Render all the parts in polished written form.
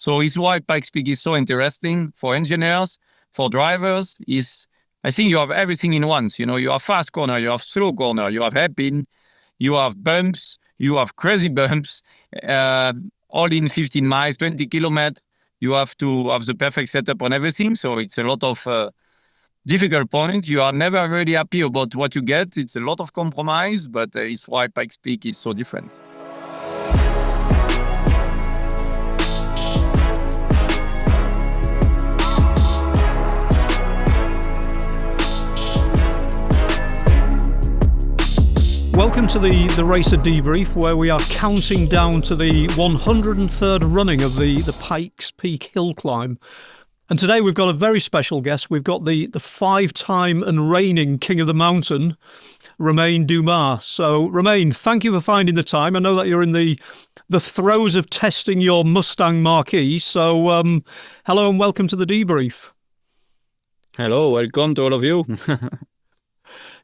So it's why Pikes Peak is so interesting for engineers, for drivers. I think you have everything in once. You have fast corner, you have slow corner, you have hairpin, you have bumps, you have crazy bumps, all in 15 miles, 20 kilometers. You have to have the perfect setup on everything. So it's a lot of difficult point. You are never really happy about what you get. It's a lot of compromise, but it's why Pikes Peak is so different. Welcome to the RACER Debrief, where we are counting down to the 103rd running of the Pikes Peak hill climb. And today we've got a very special guest. We've got the five-time and reigning King of the Mountain, Romain Dumas. So, Romain, thank you for finding the time. I know that you're in the throes of testing your Mustang Mach-E. So, hello and welcome to the Debrief. Hello, welcome to all of you.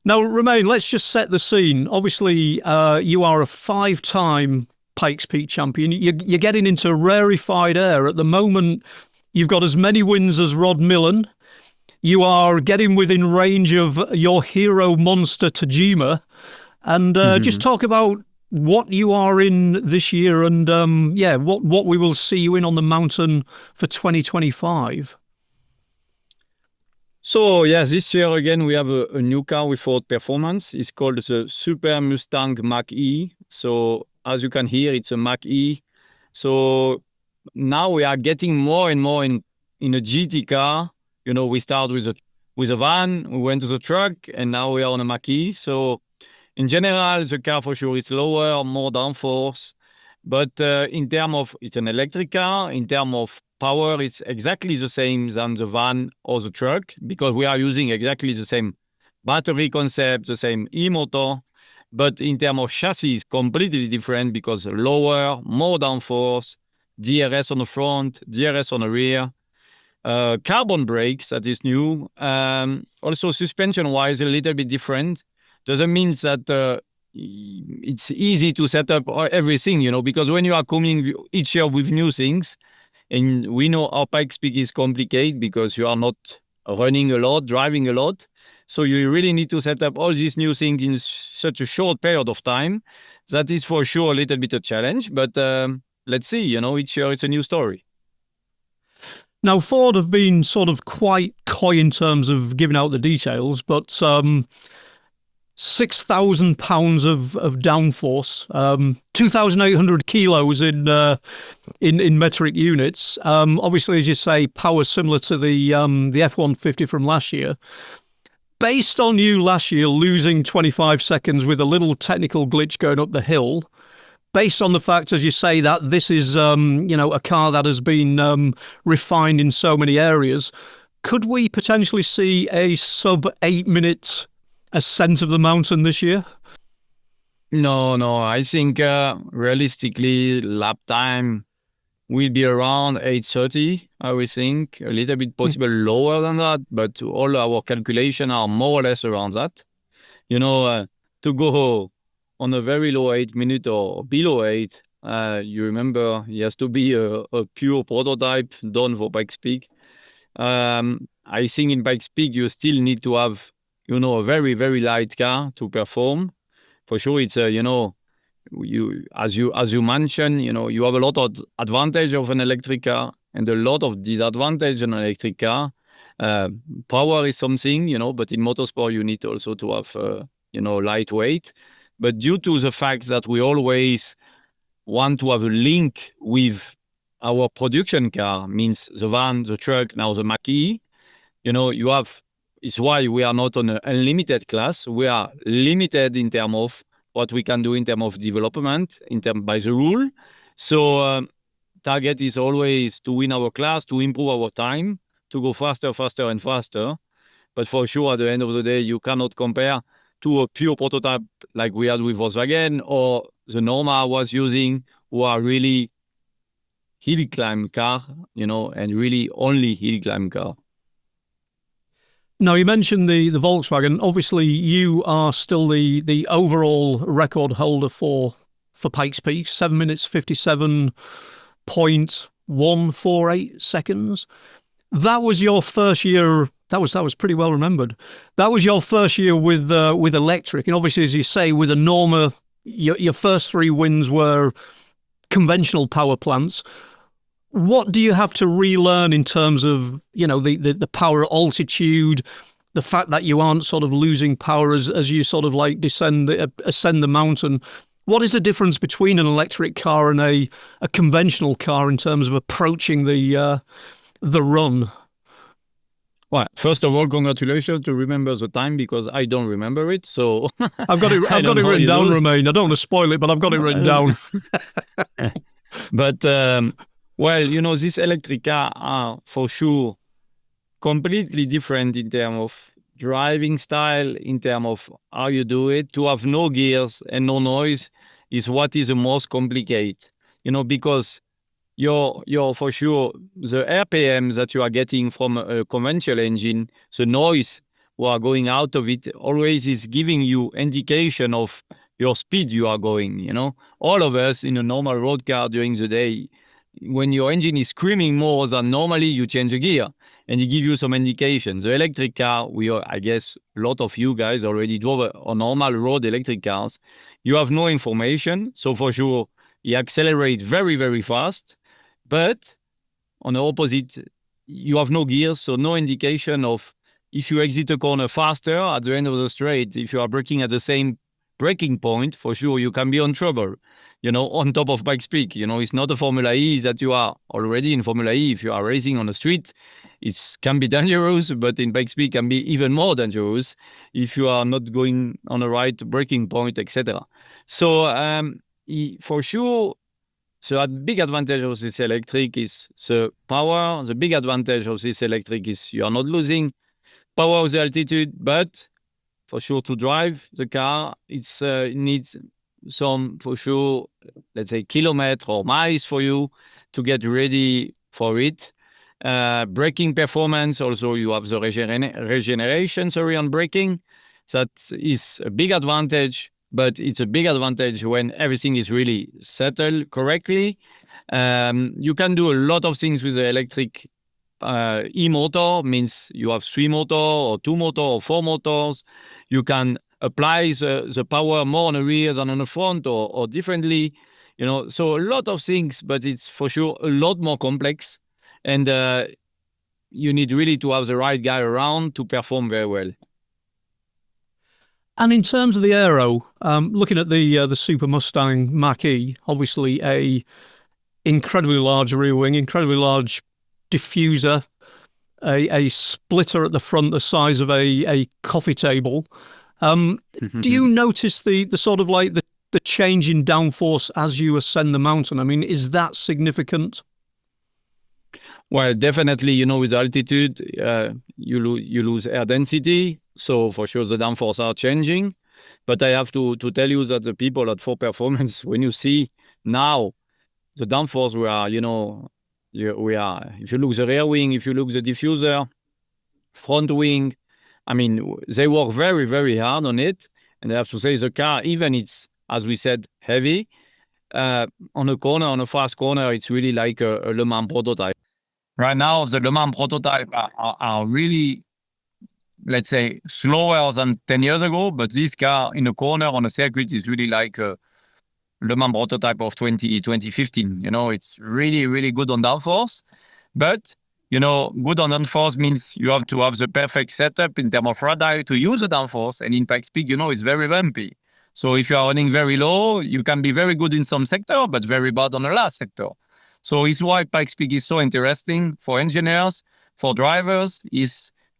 Now, Romain, let's just set the scene. Obviously, you are a five-time Pikes Peak champion. You're getting into rarefied air. At the moment, you've got as many wins as Rod Millen. You are getting within range of your hero monster, Tajima. And just talk about what you are in this year and, what we will see you in on the mountain for 2025. So, yes, this year again, we have a new car with Ford Performance. It's called the Super Mustang Mach-E. So, as you can hear, it's a Mach-E. So, now we are getting more and more in a GT car. We start with a van, we went to the truck, and now we are on a Mach-E. So, in general, the car for sure is lower, more downforce. But in terms of, it's an electric car, in terms of power, it's exactly the same than the van or the truck, because we are using exactly the same battery concept, the same e-motor. But in terms of chassis, it's completely different because lower, more downforce, DRS on the front, DRS on the rear, carbon brakes, that is new. Also, suspension-wise, a little bit different. Doesn't mean that it's easy to set up everything, because when you are coming each year with new things, and we know our Pikes Peak is complicated because you are not running a lot, driving a lot. So you really need to set up all these new things in such a short period of time. That is for sure a little bit a challenge, but let's see, each year it's a new story. Now, Ford have been sort of quite coy in terms of giving out the details, but 6,000 pounds of downforce, 2,800 kilos in metric units. Obviously, as you say, power similar to the F-150 from last year. Based on you last year losing 25 seconds with a little technical glitch going up the hill, based on the fact, as you say, that this is a car that has been refined in so many areas, could we potentially see a sub 8 minute ascent of the mountain this year? No. I think realistically, lap time will be around 8:30. I would think a little bit possible lower than that, but all our calculations are more or less around that. To go on a very low 8 minute or below 8, you remember, it has to be a pure prototype done for Pikes Peak. I think in Pikes Peak you still need to have a very, very light car to perform. For sure, it's you as you mentioned, you have a lot of advantage of an electric car and a lot of disadvantage in an electric car. Power is something, but in motorsport you need also to have, lightweight. But due to the fact that we always want to have a link with our production car, means the van, the truck, now the Mach-E, it's why we are not on an unlimited class. We are limited in terms of what we can do in terms of development, by the rule. So target is always to win our class, to improve our time, to go faster and faster. But for sure, at the end of the day, you cannot compare to a pure prototype like we had with Volkswagen or the Norma I was using, who are really hill climb car, and really only hill climb car. Now, you mentioned the Volkswagen. Obviously, you are still the overall record holder for Pikes Peak, 7 minutes 57.1 0.148 seconds. That was your first year. That was pretty well remembered. That was your first year with electric, and obviously, as you say, with a Norma, your first 3 wins were conventional power plants. What do you have to relearn in terms of, the power altitude, the fact that you aren't sort of losing power as you sort of like ascend the mountain? What is the difference between an electric car and a conventional car in terms of approaching the run? Well, first of all, congratulations to remember the time, because I don't remember it. So I've got it written down, Romain. I don't want to spoil it, but I've got it written down. But well, these electric cars are for sure completely different in terms of driving style, in terms of how you do it. To have no gears and no noise is what is the most complicated, because you're for sure, the RPM that you are getting from a conventional engine, the noise we are going out of it always is giving you indication of your speed you are going. All of us in a normal road car during the day, when your engine is screaming more than normally, you change a gear and it gives you some indication. The electric car, I guess a lot of you guys already drove a normal road electric cars. You have no information, so for sure you accelerate very, very fast. But on the opposite, you have no gears, so no indication of if you exit a corner faster at the end of the straight. If you are braking at the same braking point, for sure you can be on trouble, on top of Pikes Peak. It's not a Formula E that you are already in Formula E. If you are racing on the street, it can be dangerous, but in Pikes Peak can be even more dangerous if you are not going on the right braking point, etc. So for sure, the big advantage of this electric is the power. The big advantage of this electric is you are not losing power of the altitude, but for sure to drive the car, it needs some, for sure, let's say kilometers or miles for you to get ready for it. Braking performance, also you have the regeneration, on braking. That is a big advantage. But it's a big advantage when everything is really settled correctly. You can do a lot of things with the electric e-motor, means you have 3 motors or 2 motors or 4 motors. You can apply the power more on the rear than on the front or differently. So a lot of things, but it's for sure a lot more complex. And you need really to have the right guy around to perform very well. And in terms of the aero, looking at the Super Mustang Mach-E, obviously a incredibly large rear wing, incredibly large diffuser, a splitter at the front the size of a coffee table. Do you notice the sort of like the change in downforce as you ascend the mountain? I mean, is that significant? Well, definitely, with altitude, you lose air density. So for sure the downforce are changing. But I have to tell you that the people at Ford Performance, when you see now the downforce we are, if you look the rear wing, if you look the diffuser, front wing, I mean, they work very, very hard on it. And I have to say the car, even it's, as we said, heavy, on a fast corner, it's really like a Le Mans prototype. Right now, the Le Mans prototype are really, let's say, slower than 10 years ago, but this car in a corner on a circuit is really like a Le Mans prototype of 2015. It's really, really good on downforce. But, good on downforce means you have to have the perfect setup in terms of radar to use the downforce. And in Pikes Peak, it's very bumpy. So if you are running very low, you can be very good in some sector, but very bad on the last sector. So it's why Pikes Peak is so interesting for engineers, for drivers.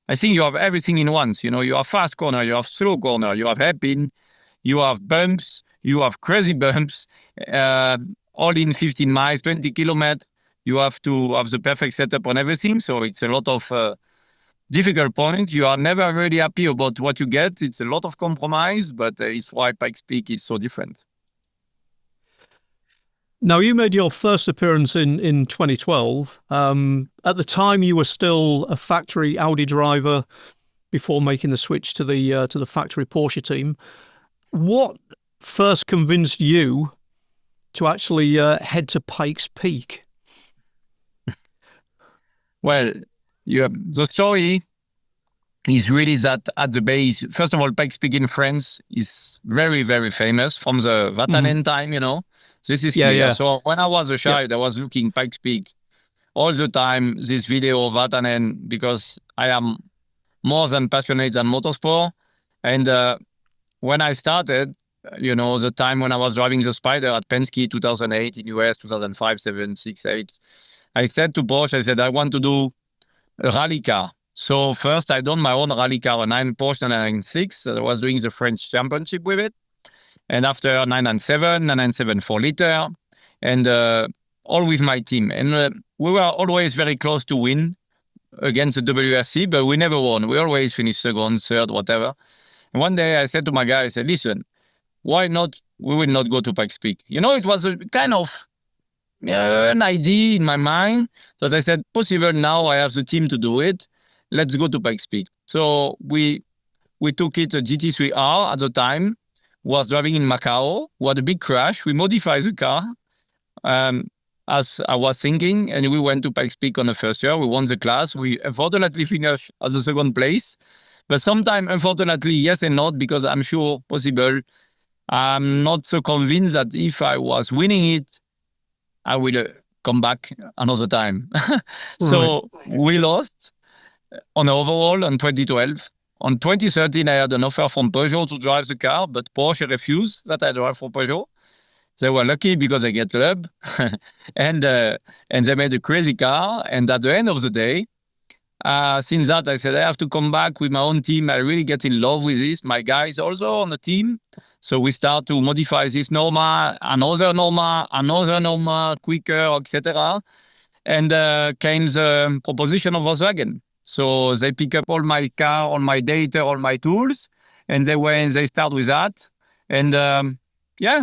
I think you have everything in once. You have fast corner, you have slow corner, you have hairpin, you have bumps, you have crazy bumps, all in 15 miles, 20 kilometers. You have to have the perfect setup on everything. So it's a lot of difficult point. You are never really happy about what you get. It's a lot of compromise, but it's why Pikes Peak is so different. Now, you made your first appearance in 2012. At the time, you were still a factory Audi driver before making the switch to the factory Porsche team. What first convinced you to actually head to Pikes Peak? Well, the story is really that at the base, first of all, Pikes Peak in France is very, very famous from the Vatanen time, This is Yeah, clear. yeah, So when I was a yeah. child, I was looking Pikes Peak all the time, this video of Vatanen, because I am more than passionate than motorsport. And when I started, the time when I was driving the Spider at Penske 2008 in US, 2005, 7, 6, 8, I said to Porsche, I said, I want to do a rally car. So first I done my own rally car, a Porsche 996. I was doing the French championship with it. And after 997 4-liter, and all with my team. And we were always very close to win against the WRC, but we never won. We always finished second, third, whatever. And one day I said to my guy, I said, listen, why not? We will not go to Pikes Peak. It was a kind of an idea in my mind that I said, possible now I have the team to do it. Let's go to Pikes Peak. So we took it a GT3R at the time, was driving in Macau, we had a big crash. We modified the car as I was thinking, and we went to Pikes Peak on the first year. We won the class. We unfortunately finished at the second place. But sometimes, unfortunately, yes and not, because I'm sure possible. I'm not so convinced that if I was winning it, I will come back another time. So we lost on overall in 2012. On 2013, I had an offer from Peugeot to drive the car, but Porsche refused that I drive for Peugeot. They were lucky because I get club, and they made a crazy car. And at the end of the day, since that, I said I have to come back with my own team. I really get in love with this. My guys also on the team. So we start to modify this Norma, another Norma, quicker, etc. And came the proposition of Volkswagen. So they pick up all my car, all my data, all my tools, and they start with that. And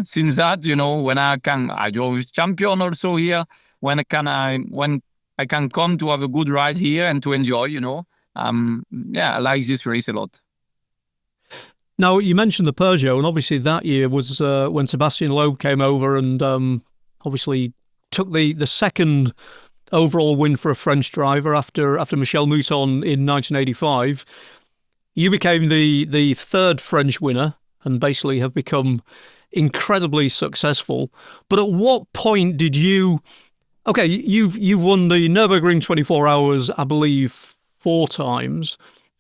since that, when I drove champion also here. When I can come to have a good ride here and to enjoy, I like this race a lot. Now, you mentioned the Peugeot, and obviously that year was when Sébastien Loeb came over and obviously took the second overall win for a French driver after Michel Mouton in 1985. You became the third French winner and basically have become incredibly successful. But at what point did you... Okay, you've won the Nürburgring 24 Hours, I believe, 4 times.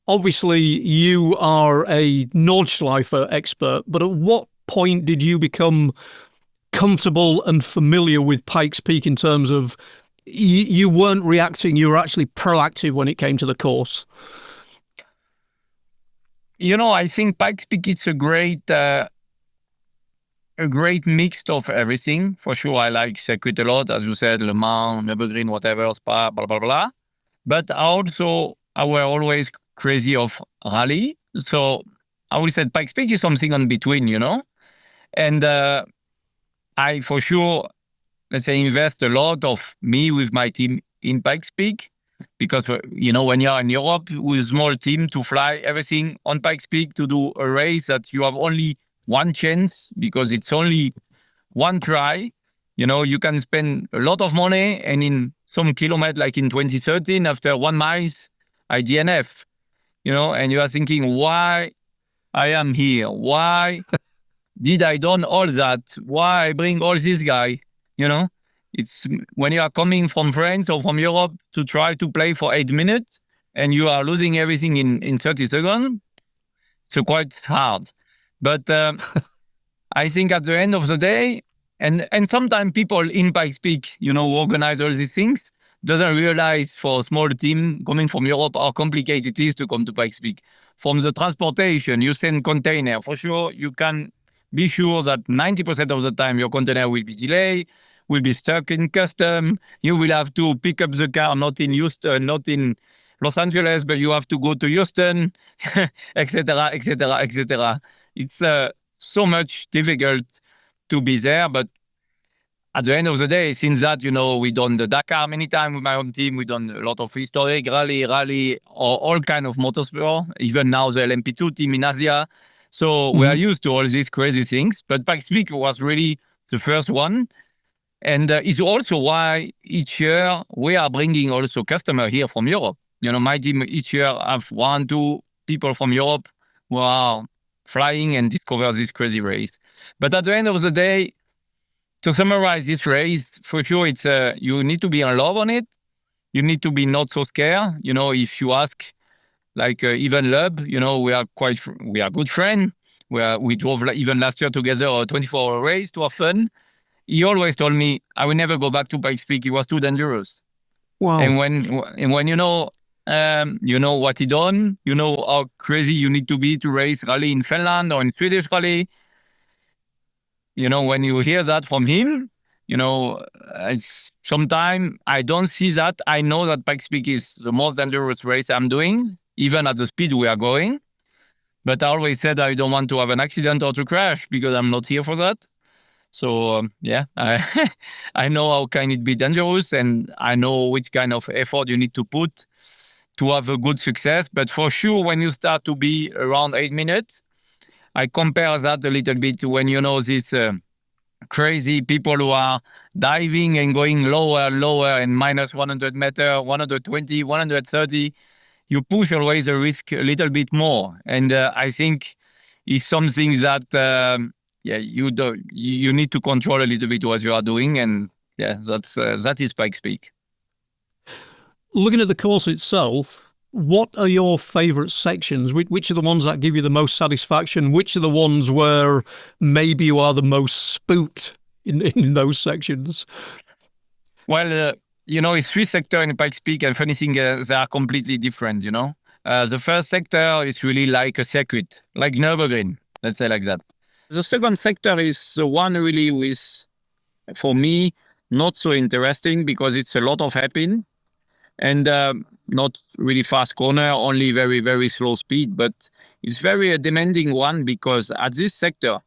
Obviously, you are a Nordschleifer expert, but at what point did you become comfortable and familiar with Pikes Peak in terms of you weren't reacting, you were actually proactive when it came to the course? I think Pikes Peak is a great mix of everything. For sure, I like circuit a lot, as you said, Le Mans, Nürburgring, whatever, Spa, blah, blah, blah. But I were always crazy of rally. So I would say Pikes Peak is something in between, And I, for sure, let's say, invest a lot of me with my team in Pikes Peak. Because, when you're in Europe with a small team to fly everything on Pikes Peak to do a race that you have only one chance because it's only one try, you can spend a lot of money, and in some kilometers, like in 2013, after 1 mile, I DNF, and you are thinking, why I am here? Why did I done all that? Why I bring all this guy? It's when you are coming from France or from Europe to try to play for 8 minutes and you are losing everything in 30 seconds, it's quite hard. But I think at the end of the day, and sometimes people in Pikes Peak, who organize all these things, doesn't realize for a small team coming from Europe how complicated it is to come to Pikes Peak. From the transportation, you send container. For sure, you can be sure that 90% of the time your container will be delayed, will be stuck in custom. You will have to pick up the car, not in Houston, not in Los Angeles, but you have to go to Houston, etc., etc., etc. It's so much difficult to be there, but at the end of the day, since that, we done the Dakar many times with my own team. We done a lot of historic rally, or all kind of motorsport. Even now the LMP2 team in Asia. So we are used to all these crazy things. But Pikes Peak was really the first one. And it's also why each year we are bringing also customers here from Europe. My team each year have 1-2 people from Europe who are flying and discover this crazy race. But at the end of the day, to summarize this race, for sure, it's you need to be in love on it. You need to be not so scared. If you ask, like even Lub, we are good friends. We drove even last year together a 24-hour race to have fun. He always told me I will never go back to Pikes Peak. It was too dangerous. Wow. And when you know what he done, you know how crazy you need to be to race rally in Finland or in Swedish rally. When you hear that from him, sometimes I don't see that. I know that Pikes Peak is the most dangerous race I'm doing, even at the speed we are going. But I always said I don't want to have an accident or to crash because I'm not here for that. So I know how can it be dangerous, and I know which kind of effort you need to put to have a good success. But for sure, when you start to be around 8 minutes, I compare that a little bit to when these crazy people who are diving and going lower, and minus 100 meter, 120, 130. You push always the risk a little bit more, and I think it's something that. You need to control a little bit what you are doing, and that is Pikes Peak. Looking at the course itself, what are your favourite sections? Which are the ones that give you the most satisfaction? Which are the ones where maybe you are the most spooked in those sections? Well, it's 3 sectors in Pikes Peak, and funny thing, they are completely different. The first sector is really like a circuit, like Nürburgring, let's say like that. The second sector is the one really with, for me, not so interesting because it's a lot of hairpin and not really fast corner, only very, very slow speed. But it's very demanding one because at this sector,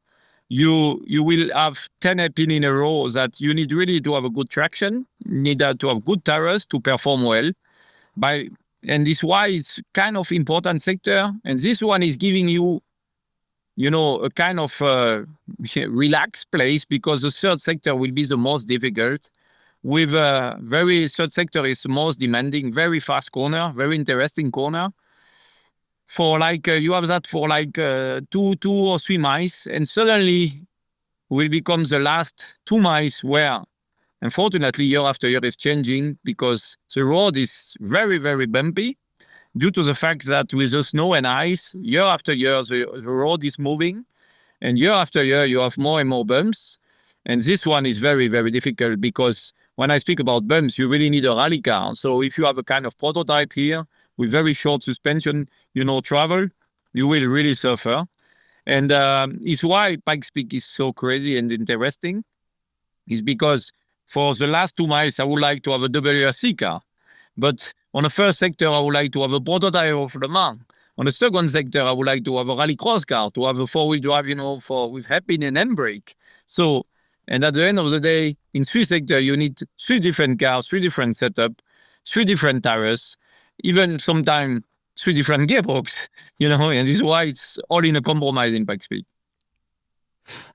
you will have 10 hairpin in a row that you need really to have a good traction, need to have good tires to perform well. And this is why it's kind of important sector. And this one is giving you a kind of relaxed place because the third sector will be the most difficult. With third sector is the most demanding, very fast corner, very interesting corner. For you have that for 2 or 3 miles, and suddenly will become the last 2 miles where, unfortunately, year after year is changing because the road is very, very bumpy. Due to the fact that with the snow and ice, year after year, the road is moving. And year after year, you have more and more bumps. And this one is very, very difficult because when I speak about bumps, you really need a rally car. So if you have a kind of prototype here with very short suspension, travel, you will really suffer. And it's why Pikes Peak is so crazy and interesting. Is because for the last 2 miles, I would like to have a WRC car. But on the first sector, I would like to have a prototype of Le Mans. On the second sector, I would like to have a rally cross car, to have a 4-wheel drive, with hairpin and handbrake. So, and at the end of the day, in 3 sectors, you need 3 different cars, 3 different setup, 3 different tires, even sometimes 3 different gearbox, and this is why it's all in a compromise in Pikes Peak.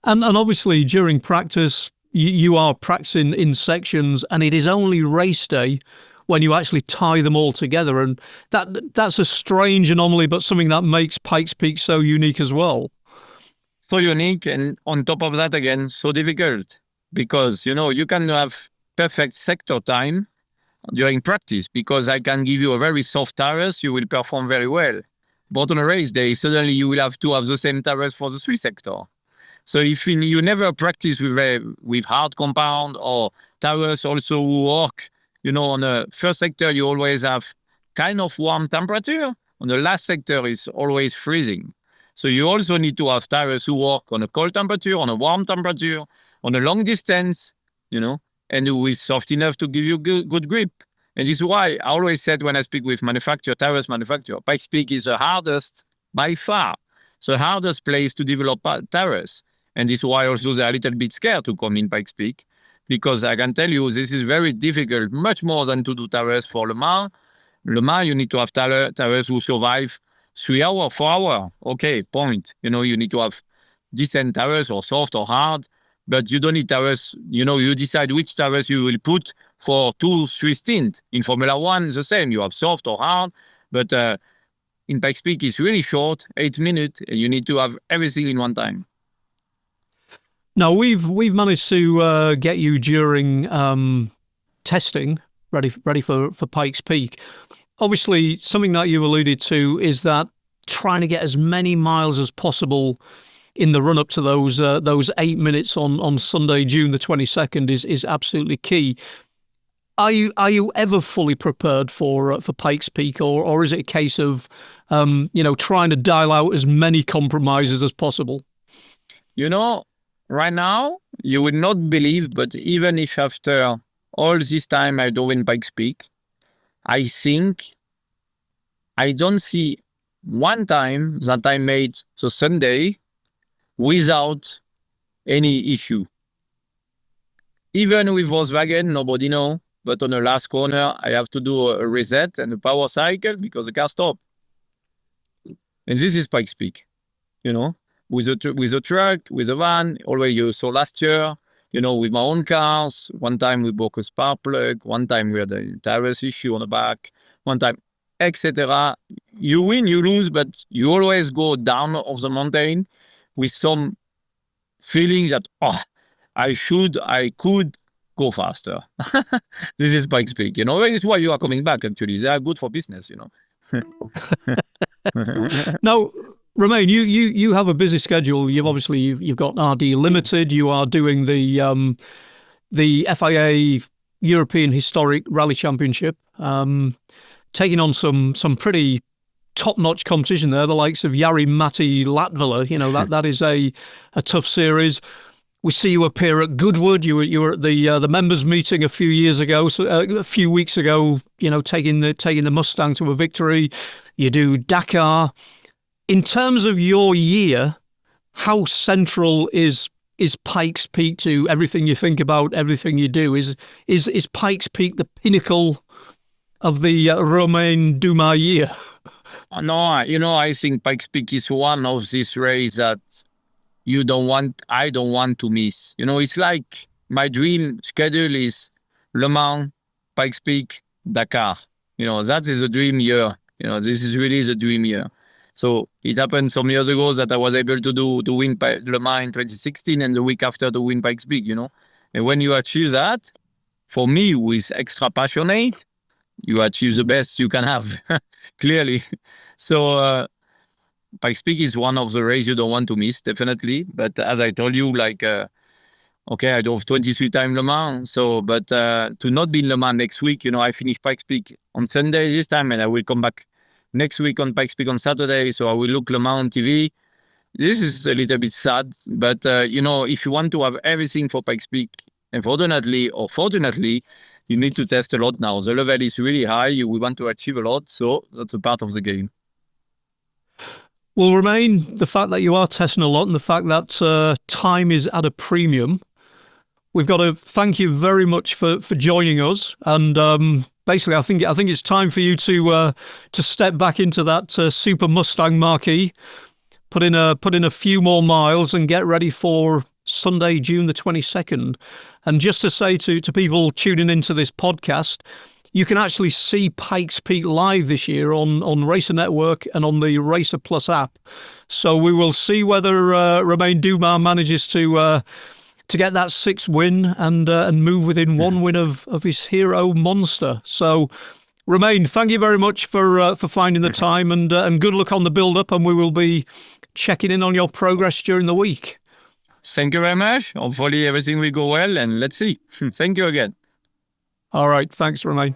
And obviously, during practice, you are practicing in sections, and it is only race day when you actually tie them all together. And that's a strange anomaly, but something that makes Pikes Peak so unique as well. So unique, and on top of that, again, so difficult. Because, you can have perfect sector time during practice, because I can give you a very soft tires, you will perform very well. But on a race day, suddenly you will have to have the same tires for the 3 sector. So if you never practice with hard compound or tires also who work, on the first sector, you always have kind of warm temperature. On the last sector, it's always freezing. So you also need to have tires who work on a cold temperature, on a warm temperature, on a long distance, and who is soft enough to give you good grip. And this is why I always said when I speak with tires manufacturer, Pikes Peak is the hardest, by far, the hardest place to develop tires. And this is why also they're a little bit scared to come in Pikes Peak. Because I can tell you, this is very difficult, much more than to do tires for Le Mans. Le Mans, you need to have tires who survive 3 hours, 4 hours. Okay, point. You need to have decent tires or soft or hard. but you don't need tires. You decide which tires you will put for 2-3 stints. In Formula One, the same. You have soft or hard, but in Pikes Peak, it's really short, 8 minutes, and you need to have everything in one time. Now we've managed to get you during testing, ready for Pikes Peak. Obviously, something that you've alluded to is that trying to get as many miles as possible in the run up to those 8 minutes on Sunday, June the 22nd is absolutely key. Are you ever fully prepared for Pikes Peak, or is it a case of trying to dial out as many compromises as possible? Right now you would not believe, but even if after all this time I don't win Pikes Peak, I think I don't see one time that I made the Sunday without any issue. Even with Volkswagen, nobody know, but on the last corner, I have to do a reset and a power cycle because the car stopped. And this is Pikes Peak, with a truck, with a van. Always you saw last year, with my own cars. One time we broke a spark plug. One time we had a tires issue on the back. One time, etc. You win, you lose, but you always go down of the mountain with some feeling that, I could go faster. This is Pikes Peak, It's why you are coming back, actually. They are good for business, Now, Romain, you have a busy schedule. You've got RD Limited. You are doing the FIA European Historic Rally Championship, taking on some pretty top-notch competition there, the likes of Jari Matti Latvala. That is a tough series. We see you appear at Goodwood. You were at the members' meeting a few weeks ago. Taking the Mustang to a victory. You do Dakar. In terms of your year, how central is Pikes Peak to everything you think about, everything you do? Is Pikes Peak the pinnacle of the Romain Dumas year? No, I think Pikes Peak is one of these races that I don't want to miss. It's like my dream schedule is Le Mans, Pikes Peak, Dakar. That is a dream year. This is really the dream year. So it happened some years ago that I was able to win Le Mans in 2016 and the week after to win Pikes Peak, And when you achieve that, for me, who is extra passionate, you achieve the best you can have, clearly. So Pikes Peak is one of the races you don't want to miss, definitely. But as I told you, I drove 23 times Le Mans. But to not be in Le Mans next week, I finish Pikes Peak on Sunday this time, and I will come back next week on Pikes Peak on Saturday. So I will look Le Mans on TV. This is a little bit sad, but if you want to have everything for Pikes Peak, unfortunately or fortunately, you need to test a lot now. The level is really high. We want to achieve a lot, so that's a part of the game. Well, Romain, the fact that you are testing a lot and the fact that time is at a premium, we've got to thank you very much for joining us. And basically, I think it's time for you to step back into that Super Mustang Mach-E, put in a few more miles, and get ready for Sunday, June the 22nd. And just to say to people tuning into this podcast, you can actually see Pikes Peak live this year on Racer Network and on the Racer Plus app. So we will see whether Romain Dumas manages to get that 6th win and move within one win of his hero monster. So, Romain, thank you very much for finding the time, and good luck on the build-up, and we will be checking in on your progress during the week. Thank you very much. Hopefully everything will go well, and let's see. Thank you again. All right. Thanks, Romain.